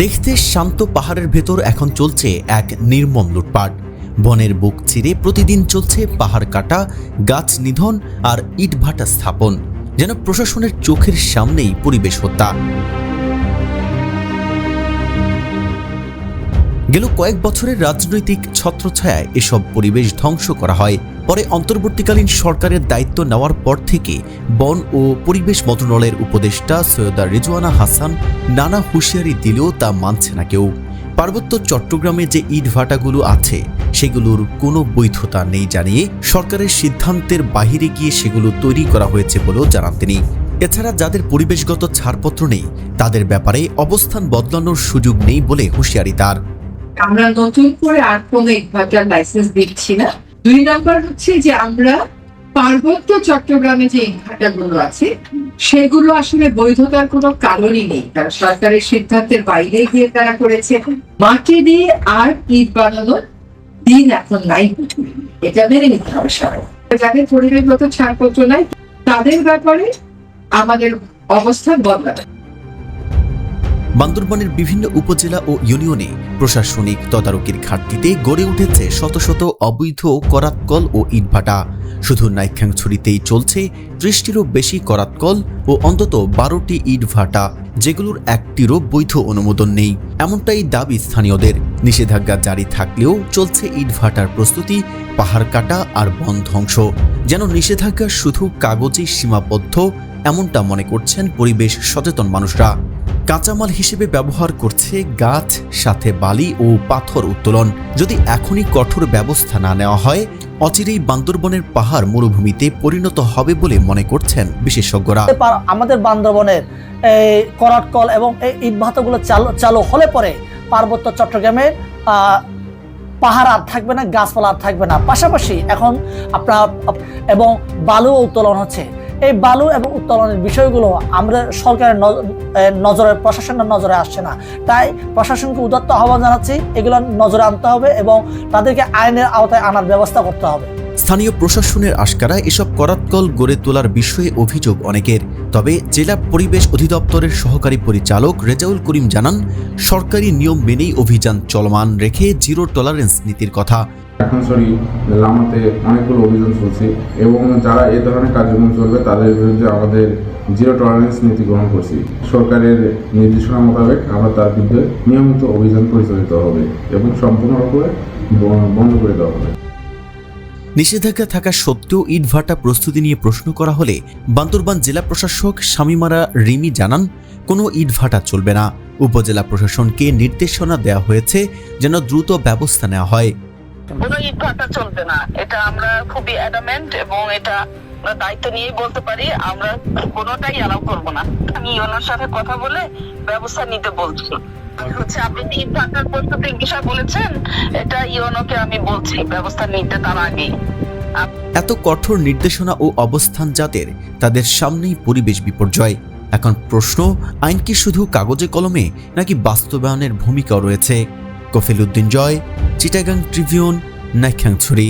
দেখতে শান্ত পাহাড়ের ভেতর এখন চলছে এক নির্মম লুটপাট। বনের বুক চিরে প্রতিদিন চলছে পাহাড় কাটা, গাছ নিধন আর ইটভাটা স্থাপন, যেন প্রশাসনের চোখের সামনেই পরিবেশ হত্যা। গেল কয়েক বছরের রাজনৈতিক ছত্রছায়ায় এসব পরিবেশ ধ্বংস করা হয়। পরে অন্তর্বর্তীকালীন সরকারের দায়িত্ব নেওয়ার পর থেকে বন ও পরিবেশ মন্ত্রণালয়ের উপদেষ্টা সৈয়দা রিজওয়ানা হাসান নানা হুঁশিয়ারি দিলেও তা মানছে না কেউ। পার্বত্য চট্টগ্রামে যে ইটভাটাগুলো আছে সেগুলোর কোনো বৈধতা নেই জানিয়ে সরকারের সিদ্ধান্তের বাহিরে গিয়ে সেগুলো তৈরি করা হয়েছে বলেও জানান তিনি। এছাড়া যাদের পরিবেশগত ছাড়পত্র নেই তাদের ব্যাপারে অবস্থান বদলানোর সুযোগ নেই বলে হুঁশিয়ারি তার। আমরা নতুন করে আর কোনো ইটভাটার লাইসেন্স দিচ্ছি না। 2 নম্বর হচ্ছে যে আমরা পার্বত্য চট্টগ্রামে যে ইটভাটাগুলো আছে সেগুলো আসলে বৈধতার কোনো কারণই নেই, তারা সরকারের সিদ্ধান্তের বাইরে গিয়ে তারা করেছে। মাটি দিয়ে আর ইট বানানোর দিন এখন নাই, এটা মেনে নিতে হবে সবাই। যাদের পরিবেশগত ছাড়পত্র নাই তাদের ব্যাপারে আমাদের অবস্থান বদলাবে। বান্দরবানের বিভিন্ন উপজেলা ও ইউনিয়নে প্রশাসনিক তদারকির ঘাটতিতে গড়ে উঠেছে শত শত অবৈধ করাতকল ও ইটভাটা। শুধু নাইক্ষ্যংছড়িতেই চলছে 30টিরও বেশি করাতকল ও অন্তত 12টি ইটভাটা, যেগুলোর একটিরও বৈধ অনুমোদন নেই, এমনটাই দাবি স্থানীয়দের। নিষেধাজ্ঞা জারি থাকলেও চলছে ইটভাটার প্রস্তুতি, পাহাড় কাটা আর বন ধ্বংস। যেন নিষেধাজ্ঞা শুধু কাগজেই সীমাবদ্ধ, এমনটা মনে করছেন পরিবেশ সচেতন মানুষরা। কাঁচামাল হিসেবে ব্যবহার করছে গাছ, সাথে বালি ও পাথর উত্তোলন। যদি এখনই কঠোর ব্যবস্থা না নেওয়া হয় অচিরেই বান্দরবনের পাহাড় মরুভূমিতে পরিণত হবে বলে মনে করছেন বিশেষজ্ঞরা। আমাদের বান্দরবনের করাতকল এবং এই ইটভাটাগুলো চালু হলে পরে পার্বত্য চট্টগ্রামের পাহাড় আর থাকবে না, গাছপালা আর থাকবে না। পাশাপাশি এখন আপনার এবং বালু উত্তোলন হচ্ছে। এই বালু এবং উত্তোলনের বিষয়গুলো আমরা সরকারের নজরে, প্রশাসনের নজরে আসছে না। তাই প্রশাসনকে উদাত্ত আহ্বান জানাচ্ছি, এগুলো নজরে আনতে হবে এবং তাদেরকে আইনের আওতায় আনার ব্যবস্থা করতে হবে। স্থানীয় প্রশাসনের আশকারা এসব করাতকল গড়ে তোলার বিষয়ে অভিযোগ অনেকের। তবে জেলা পরিবেশ অধিদপ্তরের সহকারী পরিচালক রেজাউল করিম জানান, সরকারি নিয়ম মেনেই অভিযান চলমান রেখে জিরো টলারেন্স নীতির কথা। নাইক্ষ্যংছড়ি, লামাতে অনেকগুলো অভিযান চলছে এবং যারা এই ধরনের কার্যক্রম চলবে তাদের বিরুদ্ধে আমাদের জিরো টলারেন্স নীতি গ্রহণ করছি। সরকারের নির্দেশনা মোতাবেক আমরা তার বিরুদ্ধে নিয়মিত অভিযান পরিচালিত হবে এবং সম্পূর্ণরূপে বন্ধ করে দেওয়া হবে। নিষেধাজ্ঞা থাকা সত্ত্বেও ইটভাটা প্রস্তুতি নিয়ে প্রশ্ন করা হলে বান্দরবান জেলা প্রশাসক শামিমারা রিমি জানান, কোনো ইটভাটা চলবে না। উপজেলা প্রশাসনকে নির্দেশনা দেওয়া হয়েছে যেন দ্রুত ব্যবস্থা নেওয়া হয়। কোনো ইটভাটা চলবে না, এটা আমরা খুবই অ্যাডামেন্ট এবং এটা আমরা দায়িত্ব নিয়েই বলতে পারি, আমরা কোনোটাই অ্যালাউ করবো না। আমি ইউনোর সাথে কথা বলে ব্যবস্থা নিতে বলছি। হচ্ছে আপনি ইটভাটার প্রস্তুতির বিষয় বলেছেন, এটা ইউনোকে আমি বলছি ব্যবস্থা নিতে তার আগেই। এত কঠোর নির্দেশনা ও অবস্থান যাদের, তাদের সামনেই পরিবেশ বিপর্যয়। এখন প্রশ্ন, আইন কি শুধু কাগজে কলমে নাকি বাস্তবায়নের ভূমিকাও রয়েছে? কফিল উদ্দিন জয়, চিটাগাং ট্রিবিউন, নাইক্ষ্যংছড়ি।